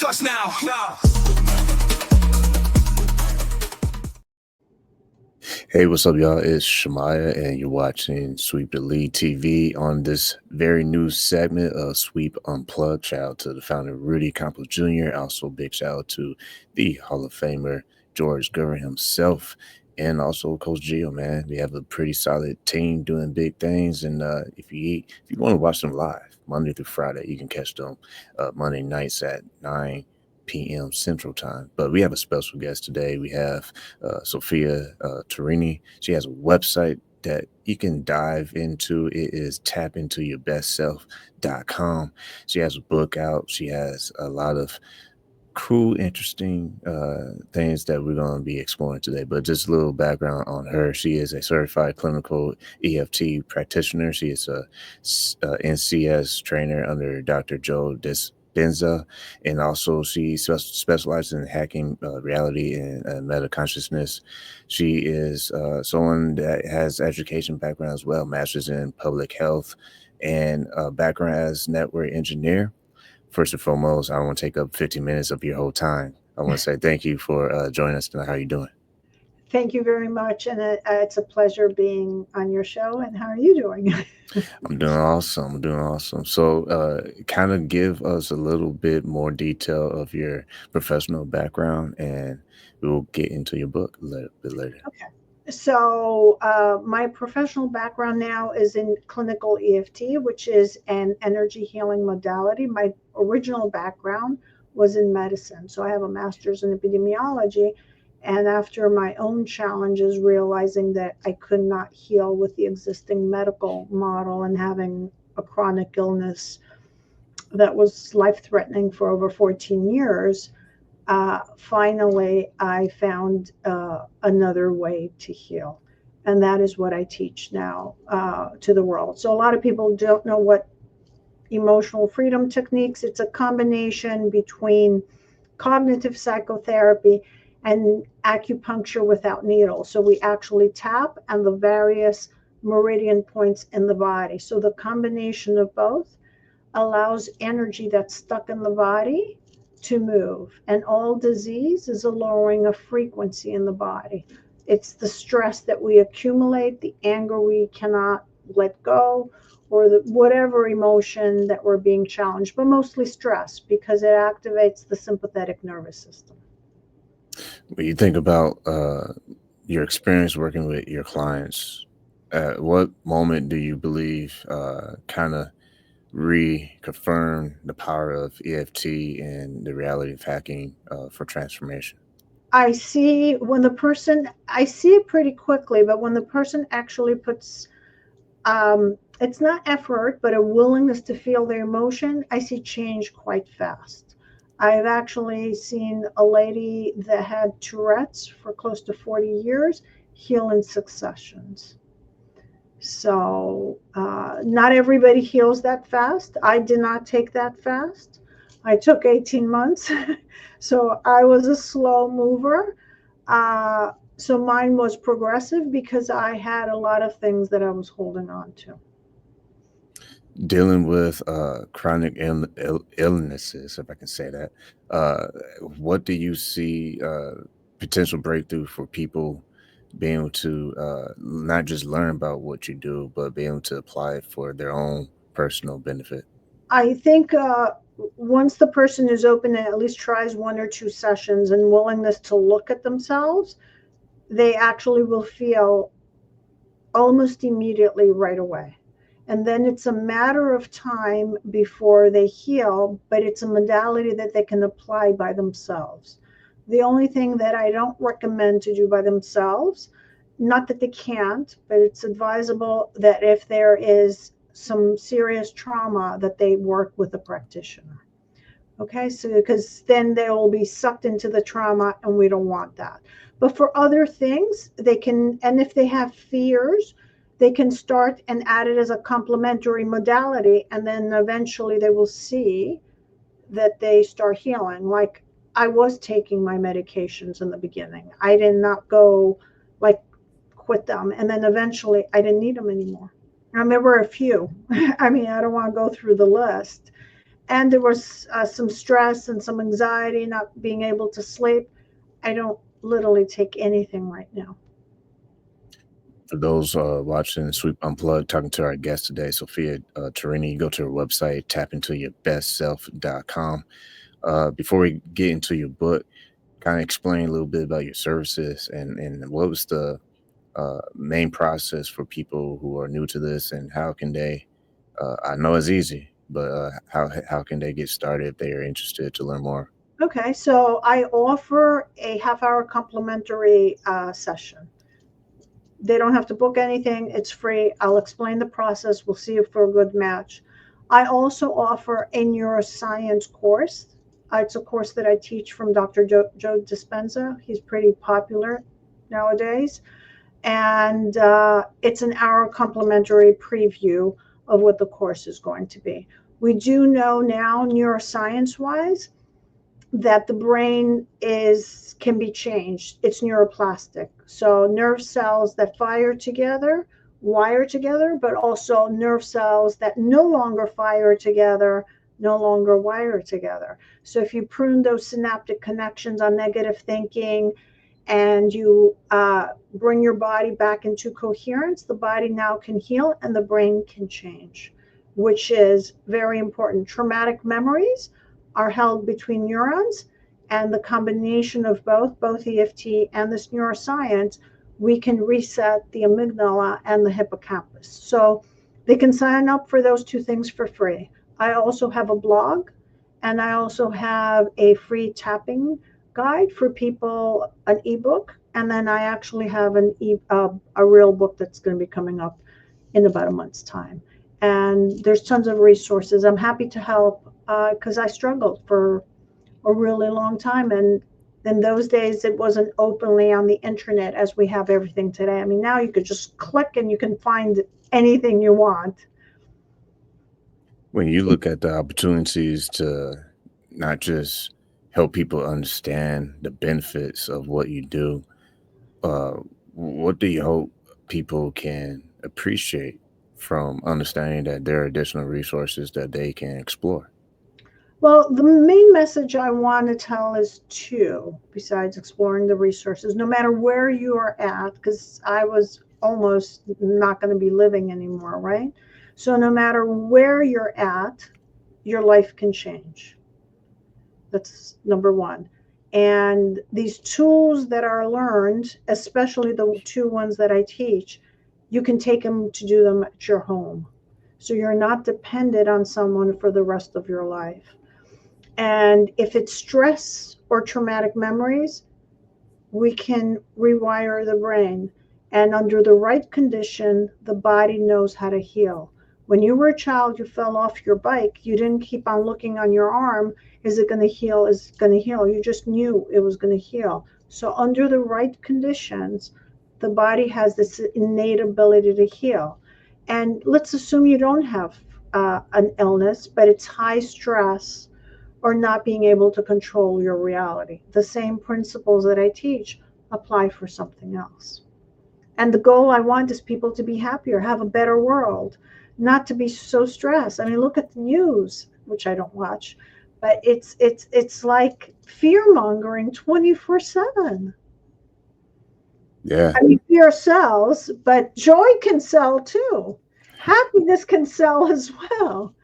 starts now. Hey, what's up, y'all? It's Shemaya, and you're watching Sweep the Lead TV on this very new segment of Sweep Unplugged. Shout out to the founder, Rudy Campos Jr. Also, big shout out to the Hall of Famer, George Gervin himself, and also Coach Gio, man. We have a pretty solid team doing big things. And if you want to watch them live, Monday through Friday, you can catch them Monday nights at 9 p.m. Central Time. But we have a special guest today. We have Sophia Torrini. She has a website that you can dive into. It is tapintoyourbestself.com. She has a book out. She has a lot of cool, interesting things that we're going to be exploring today. But just a little background on her. She is a certified clinical EFT practitioner. She is a NCS trainer under Dr. Joe Dispenza, and also she specializes in hacking reality and meta consciousness. She is someone that has education background as well, master's in public health and background as network engineer. First and foremost, I don't want to take up 15 minutes of your whole time. I want to say thank you for joining us tonight. How are you doing? Thank you very much. And it's a pleasure being on your show. And how are you doing? I'm doing awesome. I'm doing awesome. So kind of give us a little bit more detail of your professional background, and we'll get into your book a little bit later. Okay. So my professional background now is in clinical EFT, which is an energy healing modality. My original background was in medicine. So I have a master's in epidemiology. And after my own challenges, realizing that I could not heal with the existing medical model and having a chronic illness that was life-threatening for over 14 years, finally I found another way to heal. And that is what I teach now to the world. So a lot of people don't know what emotional freedom techniques. It's a combination between cognitive psychotherapy and acupuncture without needles. So we actually tap on the various meridian points in the body. So the combination of both allows energy that's stuck in the body to move. And all disease is a lowering of frequency in the body. It's the stress that we accumulate, the anger we cannot let go, or whatever emotion that we're being challenged, but mostly stress, because it activates the sympathetic nervous system. When you think about your experience working with your clients, at what moment do you believe kind of reconfirm the power of EFT and the reality of hacking for transformation? I see it pretty quickly, but when the person actually puts, it's not effort, but a willingness to feel their emotion, I see change quite fast. I've actually seen a lady that had Tourette's for close to 40 years heal in successions. So not everybody heals that fast. I did not take that fast. I took 18 months. So I was a slow mover. So mine was progressive because I had a lot of things that I was holding on to. Dealing with chronic illnesses, if I can say that, what do you see potential breakthrough for people being able to not just learn about what you do, but be able to apply it for their own personal benefit? I think once the person is open and at least tries one or two sessions and willingness to look at themselves, they actually will feel almost immediately right away. And then it's a matter of time before they heal, but it's a modality that they can apply by themselves. The only thing that I don't recommend to do by themselves, not that they can't, but it's advisable that if there is some serious trauma, that they work with a practitioner. Okay, so because then they will be sucked into the trauma, and we don't want that. But for other things, they can, and if they have fears, they can start and add it as a complementary modality, and then eventually they will see that they start healing. Like I was taking my medications in the beginning. I did not go like quit them, and then eventually I didn't need them anymore. I remember a few. I mean, I don't want to go through the list. and there was some stress and some anxiety, not being able to sleep. I don't literally take anything right now. For those watching Sweep Unplugged, talking to our guest today, Sophia Torrini, go to her website, tapintoyourbestself.com. Before we get into your book, kind of explain a little bit about your services and what was the main process for people who are new to this, and how can they, I know it's easy, but how can they get started if they are interested to learn more? Okay, so I offer a half-hour complimentary session. They don't have to book anything. It's free. I'll explain the process. We'll see if we're a good match. I also offer a neuroscience course. It's a course that I teach from Dr. Joe Dispenza. He's pretty popular nowadays. And it's an hour complimentary preview of what the course is going to be. We do know now, neuroscience wise, that the brain is can be changed. It's neuroplastic. So nerve cells that fire together wire together, but also nerve cells that no longer fire together no longer wire together. So if you prune those synaptic connections on negative thinking, and you bring your body back into coherence, the body now can heal and the brain can change, which is very important. Traumatic memories are held between neurons, and the combination of both EFT and this neuroscience, we can reset the amygdala and the hippocampus. So they can sign up for those two things for free. I also have a blog, and I also have a free tapping guide for people, an ebook, and then I actually have a real book that's going to be coming up in about a month's time. And there's tons of resources. I'm happy to help because I struggled for a really long time, and in those days it wasn't openly on the internet as we have everything today. I mean, now you could just click and you can find anything you want. When you look at the opportunities to not just help people understand the benefits of what you do, uh, what do you hope people can appreciate from understanding that there are additional resources that they can explore? Well, the main message I want to tell is two, besides exploring the resources, no matter where you are at, because I was almost not going to be living anymore, right? So, no matter where you're at, your life can change. That's number one. And these tools that are learned, especially the two ones that I teach, you can take them to do them at your home. So, you're not dependent on someone for the rest of your life. And if it's stress or traumatic memories, we can rewire the brain. And under the right condition, the body knows how to heal. When you were a child, you fell off your bike, you didn't keep on looking on your arm. Is it going to heal? Is it going to heal? You just knew it was going to heal. So, under the right conditions, the body has this innate ability to heal. And let's assume you don't have an illness, but it's high stress or not being able to control your reality. The same principles that I teach apply for something else. And the goal I want is people to be happier, have a better world, not to be so stressed. I mean, look at the news, which I don't watch, but it's like fear mongering 24/7. Yeah. I mean, fear sells, but joy can sell too. Happiness can sell as well.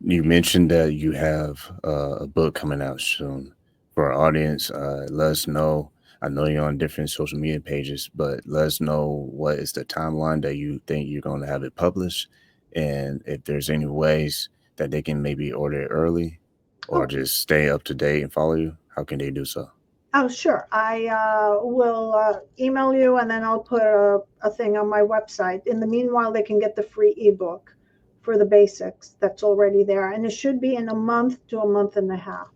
You mentioned that you have a book coming out soon. For our audience, let us know. I know you're on different social media pages, but let us know what is the timeline that you think you're going to have it published, and if there's any ways that they can maybe order it early or Oh, just stay up to date and follow you. How can they do so? Oh, sure. I will email you, and then I'll put a thing on my website. In the meanwhile, they can get the free ebook for the basics that's already there. And it should be in a month to a month and a half.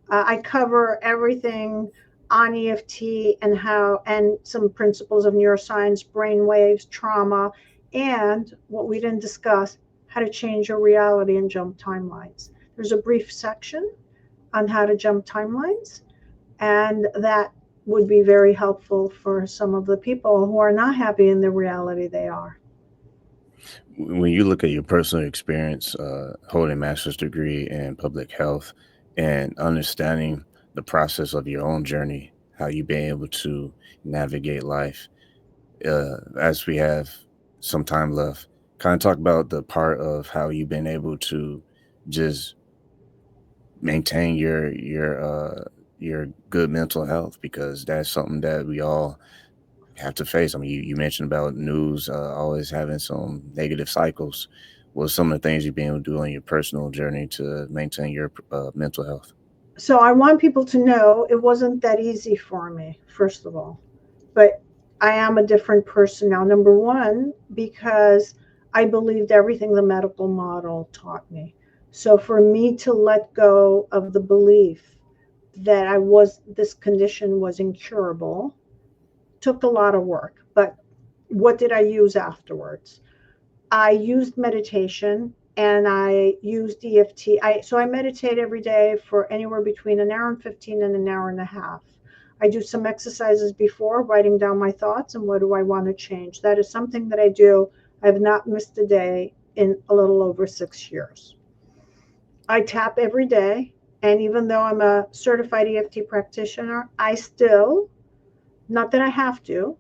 I cover everything on EFT and how, and some principles of neuroscience, brain waves, trauma, and what we didn't discuss, how to change your reality and jump timelines. There's a brief section on how to jump timelines, and that would be very helpful for some of the people who are not happy in the reality they are. When you look at your personal experience, holding a master's degree in public health and understanding the process of your own journey, how you've been able to navigate life, as we have some time left, kind of talk about the part of how you've been able to just maintain your good mental health, because that's something that we all have to face. I mean, you mentioned about news always having some negative cycles. What some of the things you've been able to do on your personal journey to maintain your mental health? So I want people to know it wasn't that easy for me, first of all. But I am a different person now. Number one, because I believed everything the medical model taught me. So for me to let go of the belief that this condition was incurable took a lot of work. But what did I use afterwards? I used meditation and I used EFT. So I meditate every day for anywhere between an hour and 15 and an hour and a half. I do some exercises before, writing down my thoughts and what do I want to change. That is something that I do. I have not missed a day in a little over 6 years. I tap every day. And even though I'm a certified EFT practitioner, I still, not that I have to,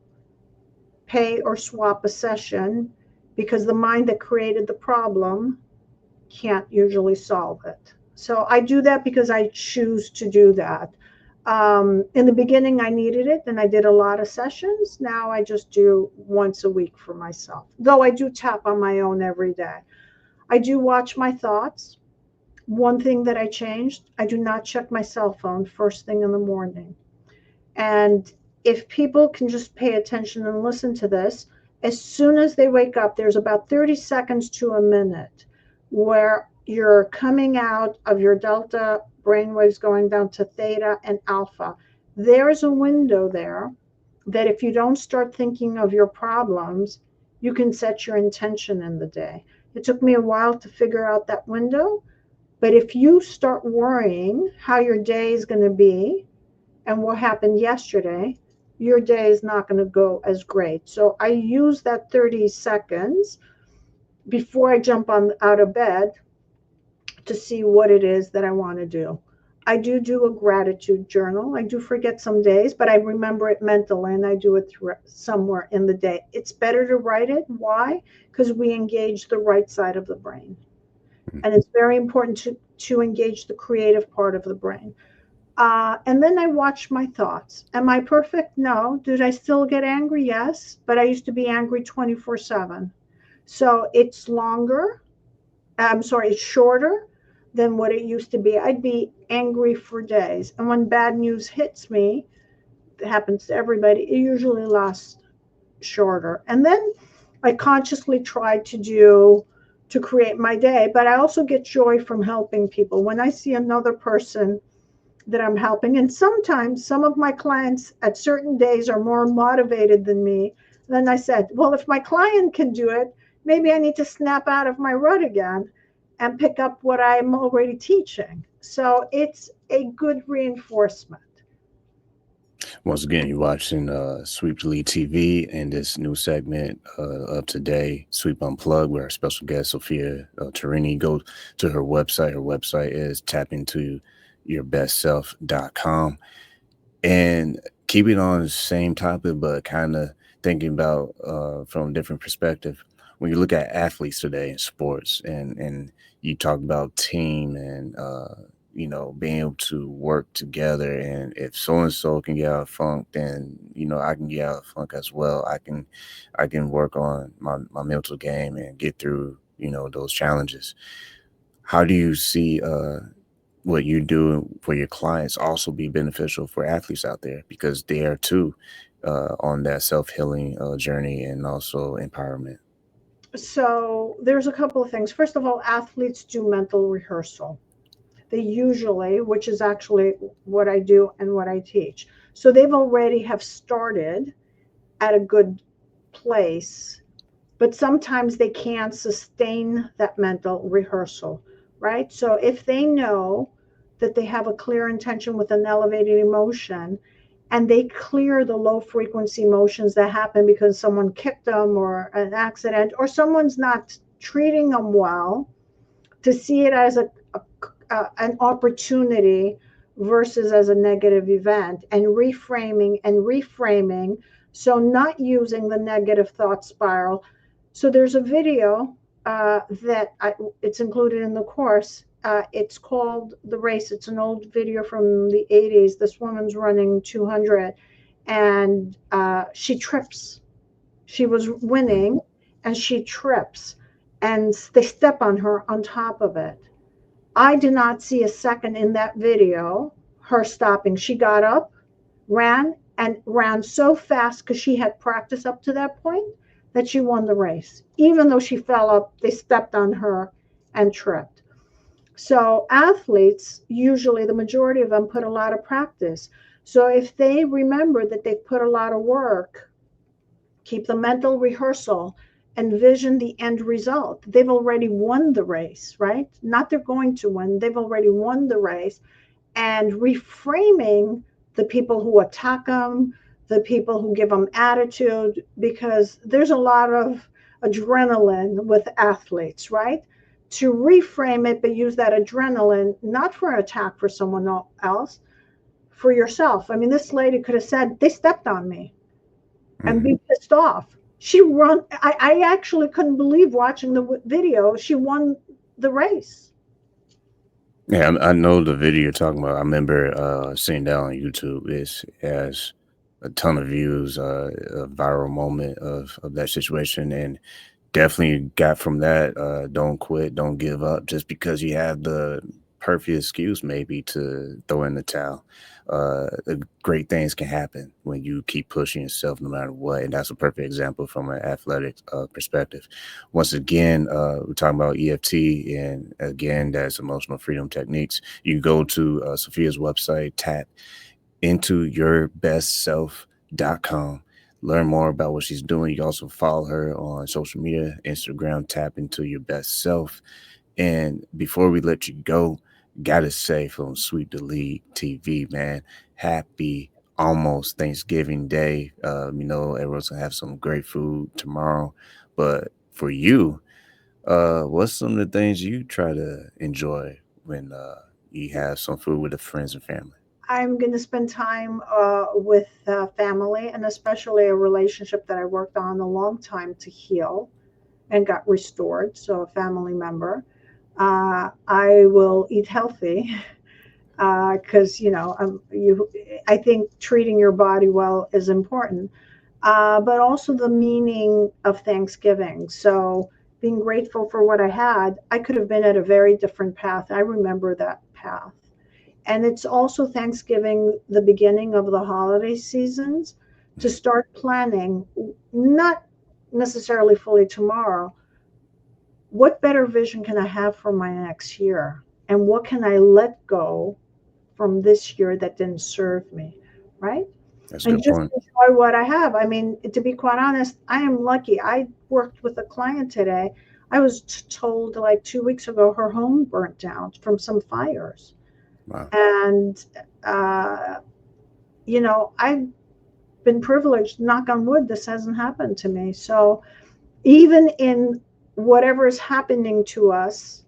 pay or swap a session because the mind that created the problem can't usually solve it. So I do that because I choose to do that. In the beginning, I needed it and I did a lot of sessions. Now I just do once a week for myself, though I do tap on my own every day. I do watch my thoughts. One thing that I changed, I do not check my cell phone first thing in the morning. And if people can just pay attention and listen to this, as soon as they wake up, there's about 30 seconds to a minute where you're coming out of your delta brainwaves going down to theta and alpha. There's a window there that if you don't start thinking of your problems, you can set your intention in the day. It took me a while to figure out that window, but if you start worrying how your day is going to be, and what happened yesterday, your day is not going to go as great. So I use that 30 seconds before I jump on out of bed to see what it is that I want to do. I do a gratitude journal. I do forget some days, but I remember it mentally and I do it somewhere in the day. It's better to write it. Why? Because we engage the right side of the brain. And it's very important to engage the creative part of the brain. And then I watch my thoughts. Am I perfect? No. Did I still get angry? Yes. But I used to be angry 24/7. So it's longer. I'm sorry, it's shorter than what it used to be. I'd be angry for days. And when bad news hits me, it happens to everybody, it usually lasts shorter. And then I consciously try to create my day, but I also get joy from helping people. When I see another person that I'm helping. And sometimes some of my clients at certain days are more motivated than me. Then I said, well, if my client can do it, maybe I need to snap out of my rut again and pick up what I'm already teaching. So it's a good reinforcement. Once again, you're watching Sweep to Lead TV and this new segment of today, Sweep Unplugged, where our special guest, Sophia Torrini, go to her website. Her website is tappintouryourbestself.com. And keeping on the same topic, but kind of thinking about from a different perspective. When you look at athletes today in sports, and you talk about team and being able to work together, and if so and so can get out of funk, then I can get out of funk as well. I can work on my mental game and get through those challenges. How do you see what you do for your clients also be beneficial for athletes out there, because they are too on that self-healing journey and also empowerment? So there's a couple of things. First of all, athletes do mental rehearsal. They usually, which is actually what I do and what I teach. So they've already have started at a good place, but sometimes they can't sustain that mental rehearsal, right? So if they know that they have a clear intention with an elevated emotion and they clear the low frequency emotions that happen because someone kicked them or an accident or someone's not treating them well, to see it as an opportunity versus as a negative event, and reframing. So not using the negative thought spiral. So there's a video it's included in the course. It's called The Race. It's an old video from the 80s. This woman's running 200 and she trips. She was winning and she trips and they step on her on top of it. I did not see a second in that video her stopping. She got up, ran, and ran so fast because she had practiced up to that point that she won the race. Even though she fell up, they stepped on her and tripped. So athletes, usually the majority of them put a lot of practice. So if they remember that they've put a lot of work, keep the mental rehearsal, envision the end result. They've already won the race, right? Not they're going to win, they've already won the race. And reframing the people who attack them, the people who give them attitude, because there's a lot of adrenaline with athletes, right? To reframe it, but use that adrenaline not for an attack for someone else, for yourself. I mean, this lady could have said, they stepped on me and be pissed off. She run. I actually couldn't believe watching the video. She won the race. Yeah, I know the video you're talking about. I remember seeing that on YouTube. It has a ton of views, a viral moment of that situation, and definitely got from that. Don't quit, don't give up, just because you have the perfect excuse maybe to throw in the towel. Great things can happen when you keep pushing yourself no matter what, and that's a perfect example from an athletic perspective. Once again, we're talking about EFT, and again, that's emotional freedom techniques. You can go to Sophia's website, tap into your best self.com, learn more about what she's doing. You can also follow her on social media, Instagram, tap into your best self. And before we let you go, gotta say from Sweet the League TV, man, happy almost Thanksgiving Day. Everyone's gonna have some great food tomorrow. But for you, what's some of the things you try to enjoy when you have some food with the friends and family? I'm going to spend time with family, and especially a relationship that I worked on a long time to heal and got restored. So a family member. I will eat healthy because I think treating your body well is important, but also the meaning of Thanksgiving. So being grateful for what I had, I could have been at a very different path. I remember that path. And it's also Thanksgiving, the beginning of the holiday seasons, to start planning, not necessarily fully tomorrow. What better vision can I have for my next year? And what can I let go from this year that didn't serve me? Right? That's a And good just point. enjoy what I have. I mean, to be quite honest, I am lucky. I worked with a client today. I was told like 2 weeks ago her home burnt down from some fires. Wow. And, uh, I've been privileged, knock on wood, this hasn't happened to me. So even in whatever is happening to us,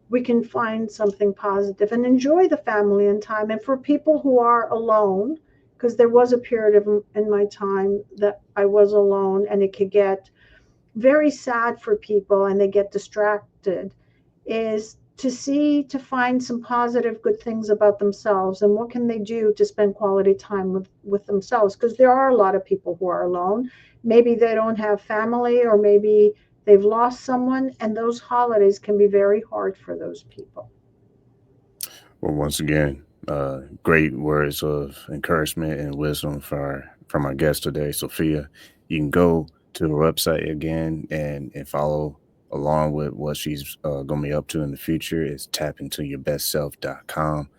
we can find something positive and enjoy the family and time. And for people who are alone, because there was a period in my time that I was alone, and it could get very sad for people and they get distracted, is to find some positive good things about themselves and what can they do to spend quality time with themselves, because there are a lot of people who are alone. Maybe they don't have family, or maybe they've lost someone, and those holidays can be very hard for those people. Well, once again, great words of encouragement and wisdom from our guest today, Sophia. You can go to her website again and follow along with what she's going to be up to in the future. It's tapintoyourbestself.com.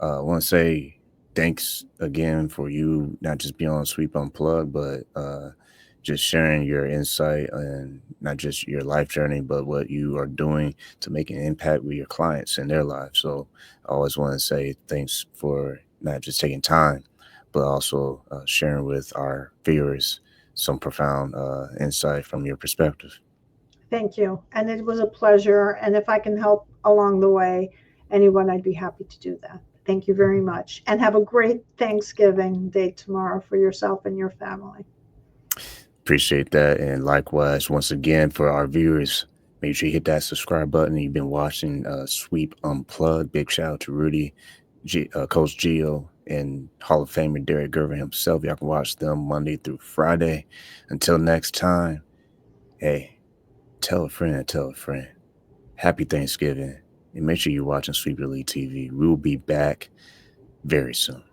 I want to say thanks again for you not just being on Sweep Unplugged, but just sharing your insight and not just your life journey, but what you are doing to make an impact with your clients and their lives. So I always want to say thanks for not just taking time, but also sharing with our viewers some profound insight from your perspective. Thank you. And it was a pleasure. And if I can help along the way, anyone, I'd be happy to do that. Thank you very much. And have a great Thanksgiving day tomorrow for yourself and your family. Appreciate that. And likewise, once again, for our viewers, make sure you hit that subscribe button. You've been watching Sweep Unplugged. Big shout out to Rudy, Coach Gio, and Hall of Famer Derek Gervin himself. Y'all can watch them Monday through Friday. Until next time, hey, tell a friend, tell a friend. Happy Thanksgiving. And make sure you're watching Sweep Elite TV. We will be back very soon.